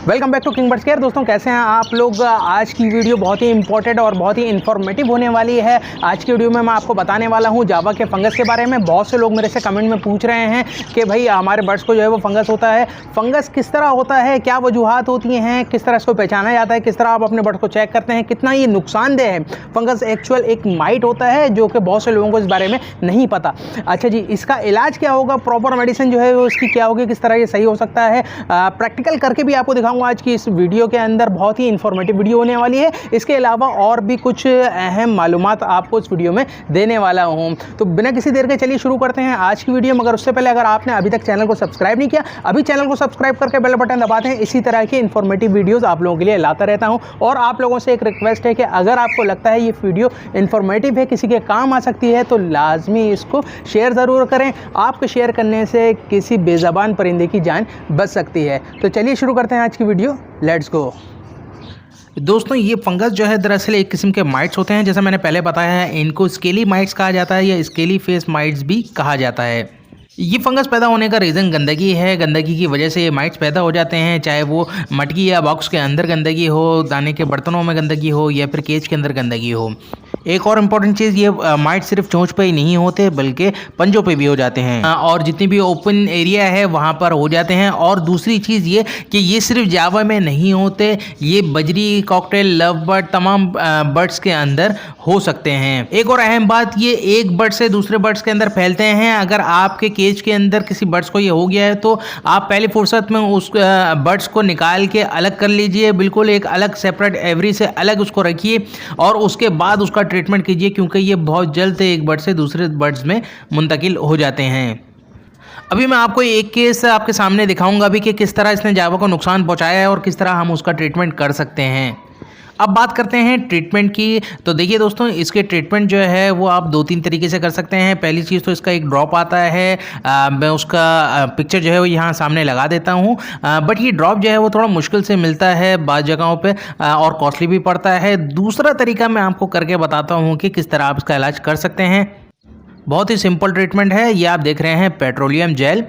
Welcome back to King Birds Care. दोस्तों कैसे हैं आप लोग। आज की वीडियो बहुत ही इंपॉर्टेंट और बहुत ही इन्फॉर्मेटिव होने वाली है। आज की वीडियो में मैं आपको बताने वाला हूं जावा के फंगस के बारे में। बहुत से लोग मेरे से कमेंट में पूछ रहे हैं कि भाई हमारे बर्ड्स को जो है वो फंगस होता है, फंगस किस तरह होता है, क्या वजूहात होती हैं, किस तरह इसको पहचाना जाता है, किस तरह आप अपने बर्ड्स को चेक करते हैं, कितना ये नुकसानदेह है। फंगस एक्चुअल एक माइट होता है जो कि बहुत से लोगों को इस बारे में नहीं पता। अच्छा जी, इसका इलाज क्या होगा, प्रॉपर मेडिसिन जो है वो इसकी क्या होगी, किस तरह ये सही हो सकता है, प्रैक्टिकल करके भी आपको दिखाऊंगा। आज की इस वीडियो के अंदर बहुत ही इंफॉर्मेटिव वीडियो होने वाली है। इसके अलावा और भी कुछ अहम मालूमात आपको इस वीडियो में देने वाला हूं। तो बिना किसी देर के चलिए शुरू करते हैं आज की वीडियो। मगर उससे पहले अगर आपने अभी तक चैनल को सब्सक्राइब नहीं किया, अभी चैनल को सब्सक्राइब करके बेल बटन दबाते हैं। इसी तरह की इंफॉर्मेटिव वीडियोस आप लोगों के लिए लाता रहता हूं। और आप लोगों से एक रिक्वेस्ट है कि अगर आपको लगता है ये वीडियो इंफॉर्मेटिव है, किसी के काम आ सकती है, तो लाजमी इसको शेयर ज़रूर करें। आपके शेयर करने से किसी बेज़बान परिंदे की जान बच सकती है। तो चलिए शुरू करते हैं आज की वीडियो। Let's go. दोस्तों ये फंगस जो है दरअसल एक किस्म के माइट्स होते हैं। जैसा मैंने पहले बताया है, इनको स्केली माइट्स कहा जाता है या स्केली फेस माइट्स भी कहा जाता है। ये फंगस पैदा होने का रीज़न गंदगी है। गंदगी की वजह से ये माइट्स पैदा हो जाते हैं, चाहे वो मटकी या बॉक्स के अंदर गंदगी हो, दाने के बर्तनों में गंदगी हो, या फिर केज के अंदर गंदगी हो। एक और इम्पॉर्टेंट चीज़, ये माइट सिर्फ चोंच पे ही नहीं होते बल्कि पंजों पे भी हो जाते हैं, और जितनी भी ओपन एरिया है वहाँ पर हो जाते हैं। और दूसरी चीज़ ये कि ये सिर्फ जावा में नहीं होते, ये बजरी, कॉकटेल, लव बर्ड, तमाम बर्ड्स के अंदर हो सकते हैं। एक और अहम बात, ये एक बर्ड से दूसरे बर्ड्स के अंदर फैलते हैं। अगर आपके केज के अंदर किसी बर्ड्स को ये हो गया है तो आप पहली फुर्सत में उस बर्ड्स को निकाल के अलग कर लीजिए, बिल्कुल एक अलग सेपरेट एवरी से अलग उसको रखिए और उसके बाद उसका ट्रीटमेंट कीजिए, क्योंकि ये बहुत जल्द एक बर्ड से दूसरे बर्ड्स में मुंतकिल हो जाते हैं। अभी मैं आपको एक केस आपके सामने दिखाऊंगा भी कि किस तरह इसने जावा को नुकसान पहुंचाया है और किस तरह हम उसका ट्रीटमेंट कर सकते हैं। अब बात करते हैं ट्रीटमेंट की। तो देखिए दोस्तों, इसके ट्रीटमेंट जो है वो आप 2-3 तरीके से कर सकते हैं। पहली चीज़ तो इसका एक ड्रॉप आता है। मैं उसका पिक्चर जो है वो यहाँ सामने लगा देता हूँ। बट ये ड्रॉप जो है वो थोड़ा मुश्किल से मिलता है बाज़ जगहों पे और कॉस्टली भी पड़ता है। दूसरा तरीका मैं आपको करके बताता हूँ कि किस तरह आप इसका इलाज कर सकते हैं। बहुत ही सिंपल ट्रीटमेंट है। ये आप देख रहे हैं पेट्रोलियम जेल,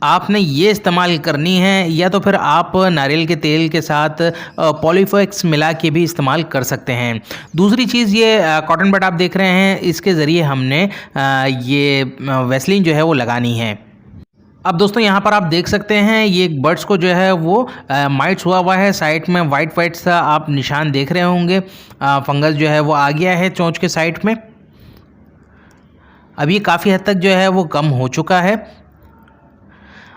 आपने ये इस्तेमाल करनी है, या तो फिर आप नारियल के तेल के साथ पॉलीफॉक्स मिला के भी इस्तेमाल कर सकते हैं। दूसरी चीज़, ये कॉटन बड आप देख रहे हैं, इसके ज़रिए हमने ये वैसलीन जो है वो लगानी है। अब दोस्तों यहाँ पर आप देख सकते हैं ये बर्ड्स को जो है वो माइट्स हुआ है। साइड में वाइट सा आप निशान देख रहे होंगे। फंगस जो है वो आ गया है चोंच के साइड में। अब ये काफ़ी हद तक जो है वो कम हो चुका है।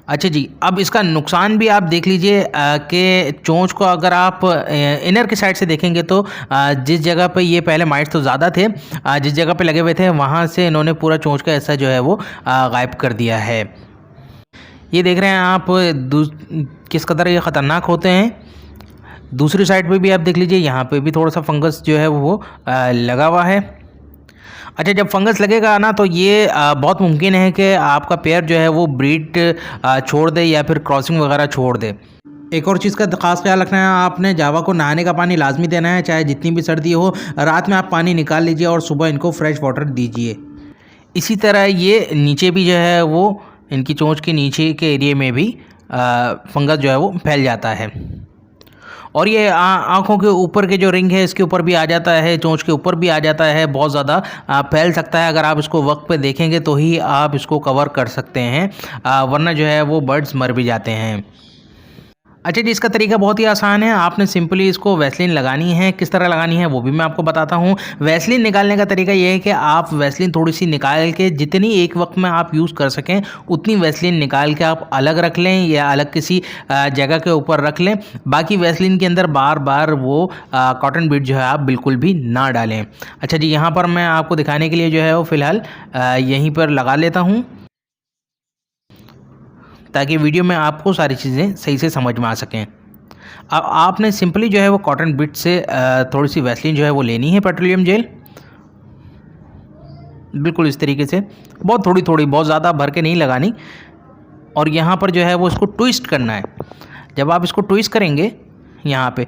अच्छा जी, अब इसका नुकसान भी आप देख लीजिए कि चोंच को अगर आप इनर की साइड से देखेंगे तो जिस जगह पे ये पहले माइट्स तो ज़्यादा थे, जिस जगह पे लगे हुए थे वहाँ से इन्होंने पूरा चोंच का हिस्सा जो है वो गायब कर दिया है। ये देख रहे हैं आप किस कदर ये ख़तरनाक होते हैं। दूसरी साइड पे भी आप देख लीजिए, यहाँ पे भी थोड़ा सा फंगस जो है वो लगा हुआ है। अच्छा, जब फंगस लगेगा ना तो ये बहुत मुमकिन है कि आपका पेयर जो है वो ब्रीड छोड़ दे या फिर क्रॉसिंग वगैरह छोड़ दे। एक और चीज़ का खास ख्याल रखना है, आपने जावा को नहाने का पानी लाजमी देना है, चाहे जितनी भी सर्दी हो। रात में आप पानी निकाल लीजिए और सुबह इनको फ्रेश वाटर दीजिए। इसी तरह ये नीचे भी जो है वो इनकी चोंच के नीचे के एरिए में भी फंगस जो है वो फैल जाता है। और ये आँखों के ऊपर के जो रिंग है इसके ऊपर भी आ जाता है, चोंच के ऊपर भी आ जाता है, बहुत ज़्यादा फैल सकता है। अगर आप इसको वक्त पे देखेंगे तो ही आप इसको कवर कर सकते हैं, वरना जो है वो बर्ड्स मर भी जाते हैं। अच्छा जी, इसका तरीका बहुत ही आसान है। आपने सिंपली इसको वैसलीन लगानी है। किस तरह लगानी है वो भी मैं आपको बताता हूँ। वैसलीन निकालने का तरीका ये है कि आप वैसलीन थोड़ी सी निकाल के जितनी एक वक्त में आप यूज़ कर सकें उतनी वैसलीन निकाल के आप अलग रख लें या अलग किसी जगह के ऊपर रख लें। बाकी वैसलीन के अंदर बार बार वो कॉटन बीड जो है आप बिल्कुल भी ना डालें। अच्छा जी, यहाँ पर मैं आपको दिखाने के लिए जो है वो फ़िलहाल यहीं पर लगा लेता हूँ, ताकि वीडियो में आपको सारी चीज़ें सही से समझ में आ सकें। अब आपने सिंपली जो है वो कॉटन बिट से थोड़ी सी वैसलीन जो है वो लेनी है, पेट्रोलियम जेल, बिल्कुल इस तरीके से, बहुत थोड़ी, बहुत ज़्यादा भर के नहीं लगानी। और यहाँ पर जो है वो इसको ट्विस्ट करना है। जब आप इसको ट्विस्ट करेंगे यहाँ पे,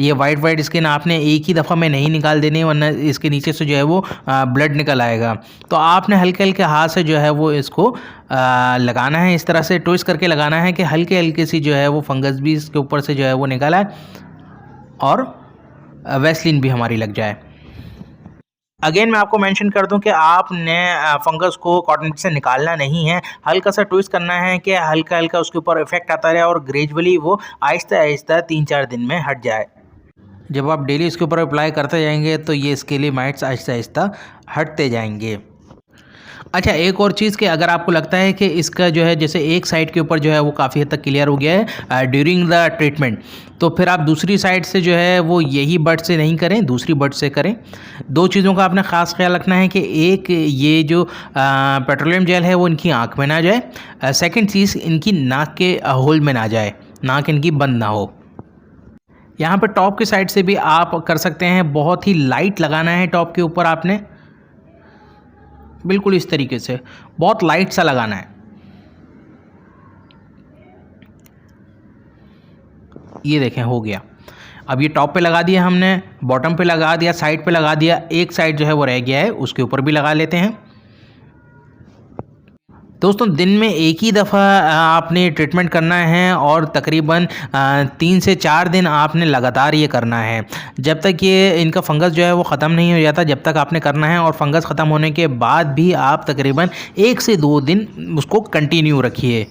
ये वाइट स्किन आपने एक ही दफ़ा में नहीं निकाल देनी, वरना इसके नीचे से जो है वो ब्लड निकल आएगा। तो आपने हल्के हल्के हाथ से जो है वो इसको लगाना है, इस तरह से ट्विस्ट करके लगाना है कि हल्के हल्के सी जो है वो फंगस भी इसके ऊपर से जो है वो निकल आए और वैसलीन भी हमारी लग जाए। अगेन मैं आपको मेंशन कर दूं कि आपने फंगस को कॉटन से निकालना नहीं है, हल्का सा ट्विस्ट करना है कि हल्का हल्का उसके ऊपर इफेक्ट आता रहे और ग्रेजुअली वो आहिस्ता आहिस्ता 3-4 दिन में हट जाए। जब आप डेली इसके ऊपर अप्लाई करते जाएंगे तो ये स्केली माइट्स आहिस्ता आहिस्ता हटते जाएंगे। अच्छा, एक और चीज़ कि अगर आपको लगता है कि इसका जो है जैसे एक साइड के ऊपर जो है वो काफ़ी हद तक क्लियर हो गया है ड्यूरिंग द ट्रीटमेंट, तो फिर आप दूसरी साइड से जो है वो यही बड से नहीं करें, दूसरी बड से करें। दो चीज़ों का आपने ख़ास ख्याल रखना है कि एक ये जो पेट्रोलियम जेल है वो इनकी आँख में ना जाए, सेकंड चीज़ इनकी नाक के होल में ना जाए, नाक इनकी बंद ना हो। यहाँ पर टॉप की साइड से भी आप कर सकते हैं, बहुत ही लाइट लगाना है टॉप के ऊपर, आपने बिल्कुल इस तरीके से बहुत लाइट सा लगाना है। ये देखें हो गया। अब ये टॉप पे लगा दिया हमने, बॉटम पे लगा दिया, साइड पे लगा दिया, एक साइड जो है वो रह गया है उसके ऊपर भी लगा लेते हैं। दोस्तों दिन में एक ही दफ़ा आपने ट्रीटमेंट करना है और तकरीबन 3 से 4 दिन आपने लगातार ये करना है, जब तक ये इनका फंगस जो है वो ख़त्म नहीं हो जाता, जब तक आपने करना है। और फंगस ख़त्म होने के बाद भी आप तकरीबन 1 से 2 दिन उसको कंटिन्यू रखिए।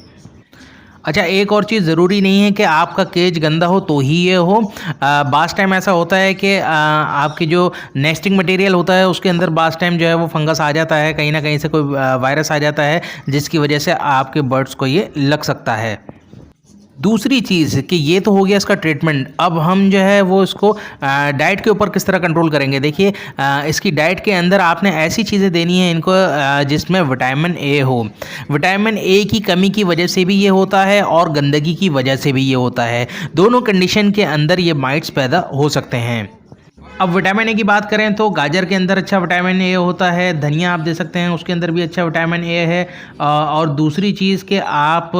अच्छा, एक और चीज़, ज़रूरी नहीं है कि आपका केज गंदा हो तो ही ये हो। बास टाइम ऐसा होता है कि आपकी जो नेस्टिंग मटेरियल होता है उसके अंदर बास टाइम जो है वो फंगस आ जाता है, कहीं ना कहीं से कोई वायरस आ जाता है जिसकी वजह से आपके बर्ड्स को ये लग सकता है। दूसरी चीज़ कि ये तो हो गया इसका ट्रीटमेंट, अब हम जो है वो इसको डाइट के ऊपर किस तरह कंट्रोल करेंगे। देखिए, इसकी डाइट के अंदर आपने ऐसी चीज़ें देनी है इनको जिसमें विटामिन ए हो। विटामिन ए की कमी की वजह से भी ये होता है और गंदगी की वजह से भी ये होता है, दोनों कंडीशन के अंदर ये माइट्स पैदा हो सकते हैं। अब विटामिन ए की बात करें तो गाजर के अंदर अच्छा विटामिन ए होता है, धनिया आप दे सकते हैं उसके अंदर भी अच्छा विटामिन ए है। और दूसरी चीज़ कि आप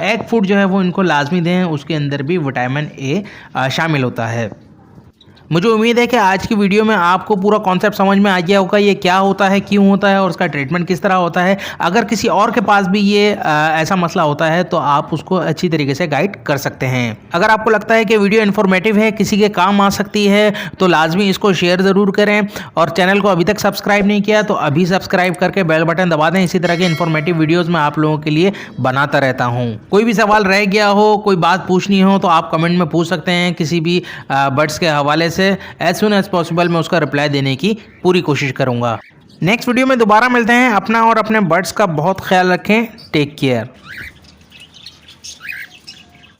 एग फूड जो है वो इनको लाजमी दें, उसके अंदर भी विटामिन ए शामिल होता है। मुझे उम्मीद है कि आज की वीडियो में आपको पूरा कॉन्सेप्ट समझ में आ गया होगा, ये क्या होता है, क्यों होता है और उसका ट्रीटमेंट किस तरह होता है। अगर किसी और के पास भी ये ऐसा मसला होता है तो आप उसको अच्छी तरीके से गाइड कर सकते हैं। अगर आपको लगता है कि वीडियो इन्फॉर्मेटिव है, किसी के काम आ सकती है, तो लाजमी इसको शेयर ज़रूर करें। और चैनल को अभी तक सब्सक्राइब नहीं किया तो अभी सब्सक्राइब करके बेल बटन दबा दें। इसी तरह के इन्फॉर्मेटिव वीडियोज़ मैं आप लोगों के लिए बनाता रहता हूँ। कोई भी सवाल रह गया हो, कोई बात पूछनी हो तो आप कमेंट में पूछ सकते हैं किसी भी बर्ड्स के हवाले से। एज सुन एज पॉसिबल मैं उसका रिप्लाई देने की पूरी कोशिश करूंगा। नेक्स्ट वीडियो में दोबारा मिलते हैं। अपना और अपने बर्ड्स का बहुत ख्याल रखें। Take care.